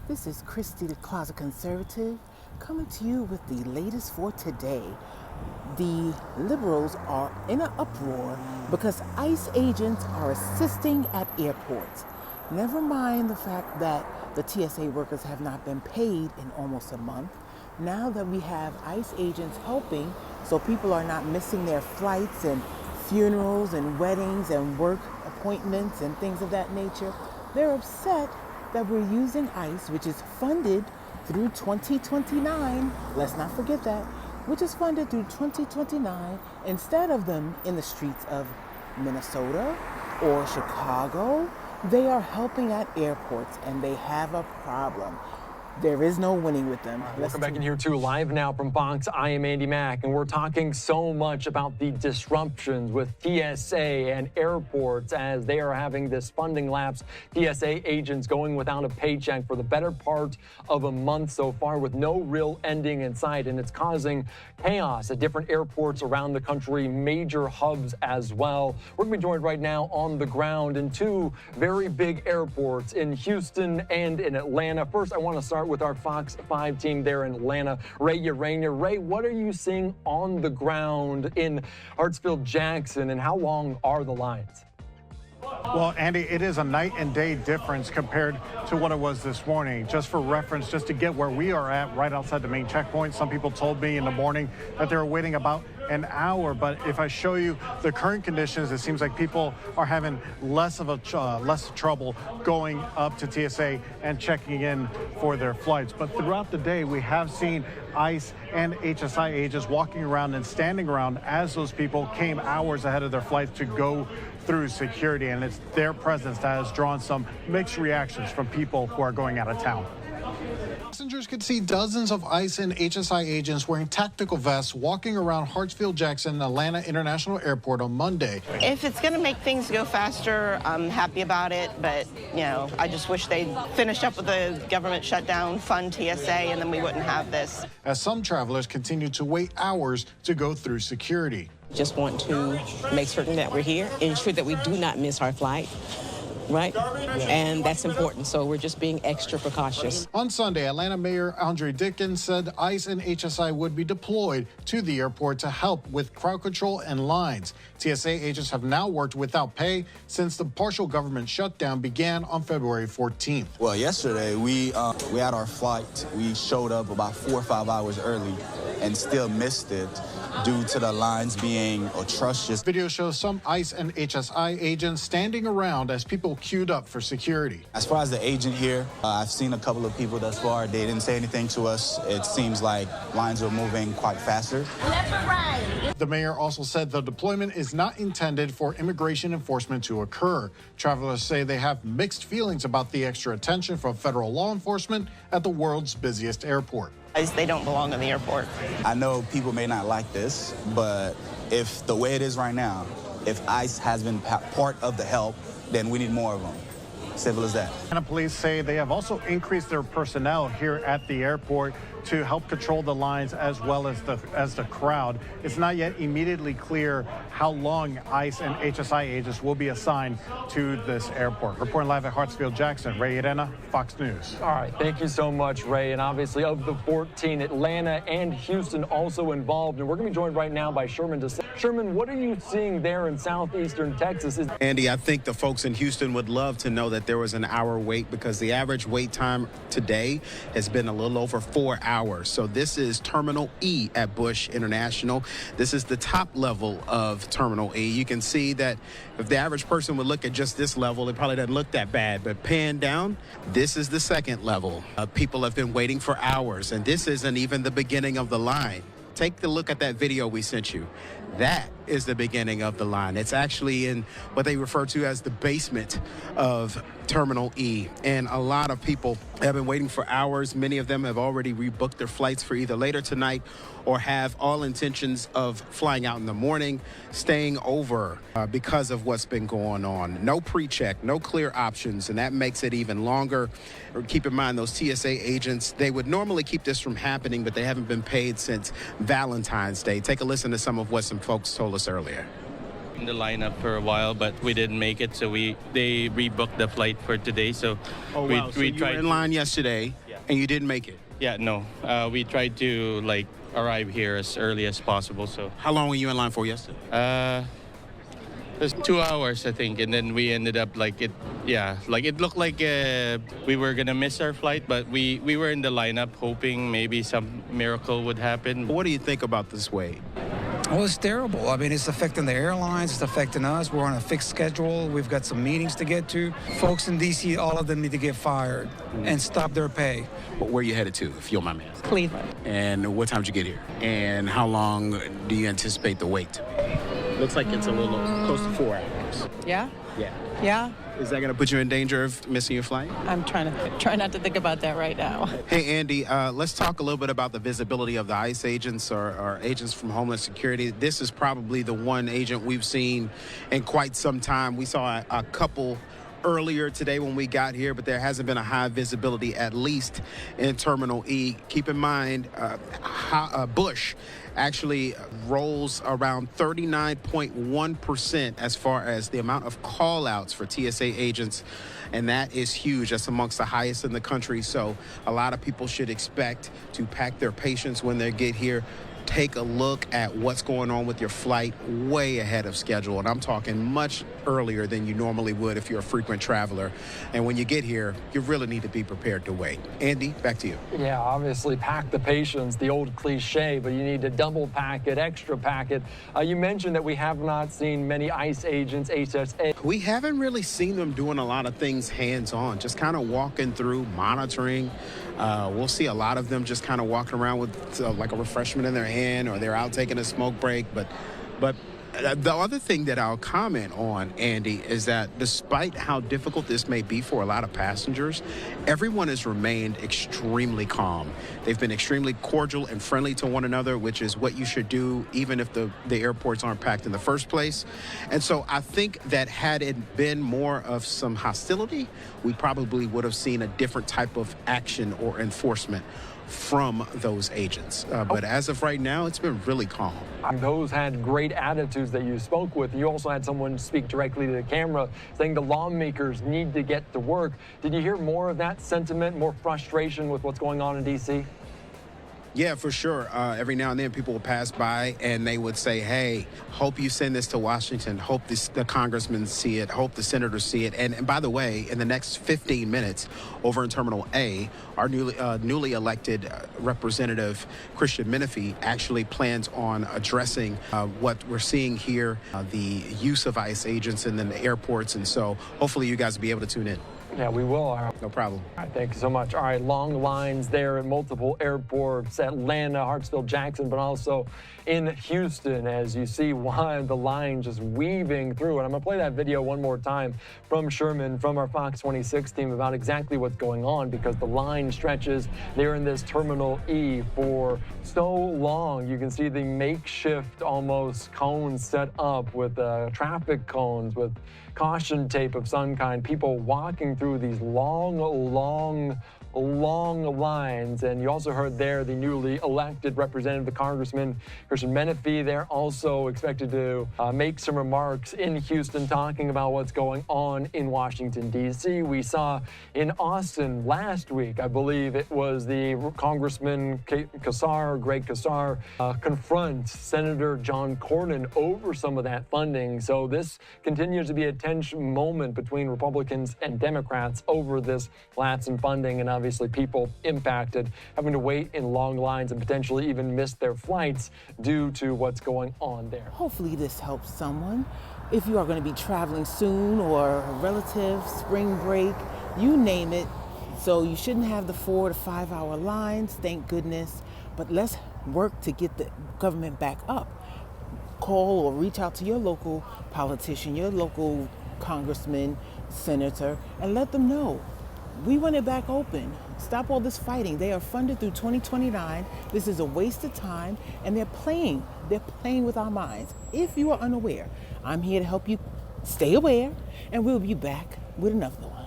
This is Christy, the Closet Conservative, coming to you with the latest for today. The liberals are in an uproar because ICE agents are assisting at airports. Never mind the fact that the TSA workers have not been paid in almost a month. Now that we have ICE agents helping so people are not missing their flights and funerals and weddings and work appointments and things of that nature, they're upset that we're using ICE, which is funded through 2029, let's not forget that, which is funded through 2029, instead of them in the streets of Minnesota or Chicago. They are helping at airports and they have a problem. There is no winning with them. Welcome back in here too, live now from Fox. I am Andy Mack, and we're talking so much about the disruptions with TSA and airports as they are having this funding lapse. TSA agents going without a paycheck for the better part of a month so far with no real ending in sight, and it's causing chaos at different airports around the country, major hubs as well. We're going to be joined right now on the ground in two very big airports in Houston and in Atlanta. First, I want to start with our Fox 5 team there in Atlanta, Ray Urania. Ray, what are you seeing on the ground in Hartsfield-Jackson, and how long are the lines? Well, Andy, it is a night and day difference compared to what it was this morning. Just for reference, just to get where we are at right outside the main checkpoint, some people told me in the morning that they were waiting about an hour. But if I show you the current conditions, it seems like people are having less trouble going up to TSA and checking in for their flights. But throughout the day, we have seen ICE and HSI agents walking around and standing around as those people came hours ahead of their flights to go through security, and it's their presence that has drawn some mixed reactions from people who are going out of town. Passengers could see dozens of ICE and HSI agents wearing tactical vests walking around Hartsfield-Jackson Atlanta International Airport on Monday. If it's going to make things go faster, I'm happy about it, but, I just wish they'd finish up with the government shutdown, fund TSA, and then we wouldn't have this. As some travelers continue to wait hours to go through security. Just want to make certain that we're here, ensure that we do not miss our flight. Right? And that's important. So we're just being extra precautious. On Sunday, Atlanta Mayor Andre Dickens said ICE and HSI would be deployed to the airport to help with crowd control and lines. TSA agents have now worked without pay since the partial government shutdown began on February 14th. Well, yesterday we had our flight. We showed up about 4 or 5 hours early and still missed it due to the lines being atrocious. Video shows some ICE and HSI agents standing around as people queued up for security. As far as the agent here, I've seen a couple of people thus far. They didn't say anything to us. It seems like lines are moving quite faster. Left or right. The mayor also said the deployment is not intended for immigration enforcement to occur. Travelers say they have mixed feelings about the extra attention from federal law enforcement at the world's busiest airport. They don't belong in the airport. I know people may not like this, but if the way it is right now, if ICE has been part of the help, then we need more of them. Simple as that. And police say they have also increased their personnel here at the airport to help control the lines as well as the crowd. It's not yet immediately clear how long ICE and HSI agents will be assigned to this airport. Reporting live at Hartsfield-Jackson, Ray Urania, Fox News. All right, thank you so much, Ray. And obviously, of the 14, Atlanta and Houston also involved. And we're going to be joined right now by Sherman. Sherman, what are you seeing there in southeastern Texas? Andy, I think the folks in Houston would love to know that there was an hour wait, because the average wait time today has been a little over 4 hours. So this is Terminal E at Bush International. This is the top level of Terminal E. You can see that if the average person would look at just this level, it probably doesn't look that bad. But pan down, this is the second level. People have been waiting for hours, and this isn't even the beginning of the line. Take a look at that video we sent you. That is the beginning of the line. It's actually in what they refer to as the basement of Terminal E. And a lot of people have been waiting for hours. Many of them have already rebooked their flights for either later tonight or have all intentions of flying out in the morning, staying over because of what's been going on. No pre-check, no clear options, and that makes it even longer. Keep in mind, those TSA agents, they would normally keep this from happening, but they haven't been paid since Valentine's Day. Take a listen to some of what some folks told us earlier. in the lineup for a while, but we didn't make it, so they rebooked the flight for today. So Oh, wow. So you were in line yesterday, and you didn't make it. Yeah, no. We tried to arrive here as early as possible. So How long were you in line for yesterday? it was 2 hours, I think, and then we ended up it looked like we were gonna miss our flight, but we were in the lineup hoping maybe some miracle would happen. What do you think about this wait? Well, it's terrible. I mean, it's affecting the airlines. It's affecting us. We're on a fixed schedule. We've got some meetings to get to. Folks in D.C., all of them need to get fired and stop their pay. Where you headed to, if you don't mind me asking? Cleveland. And what time did you get here? And how long do you anticipate the wait to be? Looks like it's a little close to 4 hours. Yeah? Yeah. Yeah. Is that going to put you in danger of missing your flight? I'm try not to think about that right now. Hey, Andy, let's talk a little bit about the visibility of the ICE agents or agents from Homeland Security. This is probably the one agent we've seen in quite some time. We saw a couple earlier today when we got here, but there hasn't been a high visibility, at least in Terminal E. Keep in mind, Bush actually rolls around 39.1% as far as the amount of call-outs for TSA agents, and that is huge. That's amongst the highest in the country, so a lot of people should expect to pack their patience when they get here. Take a look at what's going on with your flight way ahead of schedule. And I'm talking much earlier than you normally would if you're a frequent traveler. And when you get here, you really need to be prepared to wait. Andy, back to you. Yeah, obviously pack the patience, the old cliche, but you need to double pack it, extra pack it. You mentioned that we have not seen many ICE agents, HSA. We haven't really seen them doing a lot of things hands-on, just kind of walking through, monitoring. We'll see a lot of them just kind of walking around with like a refreshment in their hand, or they're out taking a smoke break. But the other thing that I'll comment on, Andy, is that despite how difficult this may be for a lot of passengers, everyone has remained extremely calm. They've been extremely cordial and friendly to one another, which is what you should do even if the airports aren't packed in the first place. And so I think that had it been more of some hostility, we probably would have seen a different type of action or enforcement from those agents. But as of right now, it's been really calm. Those had great attitudes that you spoke with. You also had someone speak directly to the camera saying the lawmakers need to get to work. Did you hear more of that sentiment, more frustration with what's going on in D.C.? Yeah, for sure. Every now and then people will pass by and they would say, hey, hope you send this to Washington. Hope the congressmen see it. Hope the senators see it. And by the way, in the next 15 minutes over in Terminal A, our newly elected Representative Christian Menifee actually plans on addressing what we're seeing here, the use of ICE agents in the airports. And so hopefully you guys will be able to tune in. Yeah, we will. No problem. All right, thank you so much. All right, long lines there at multiple airports, Atlanta, Hartsfield, Jackson, but also in Houston, as you see why the line just weaving through. And I'm going to play that video one more time from Sherman, from our Fox 26 team, about exactly what's going on, because the line stretches there in this Terminal E for so long. You can see the makeshift almost cones set up with traffic cones, with caution tape of some kind, people walking through these long lines. And you also heard there the newly elected representative, the Congressman Christian Menifee, there also expected to make some remarks in Houston talking about what's going on in Washington, D.C. We saw in Austin last week, I believe it was the Congressman Greg Casar, confront Senator John Cornyn over some of that funding. So this continues to be a tense moment between Republicans and Democrats over this lapse in funding, and obviously people impacted, having to wait in long lines and potentially even miss their flights due to what's going on there. Hopefully this helps someone. If you are going to be traveling soon, or a relative, spring break, you name it. So you shouldn't have the 4 to 5 hour lines, thank goodness. But let's work to get the government back up. Call or reach out to your local politician, your local congressman, senator, and let them know we want it back open. Stop all this fighting. They are funded through 2029. This is a waste of time, and they're playing with our minds. If you are unaware, I'm here to help you stay aware, and we'll be back with another one.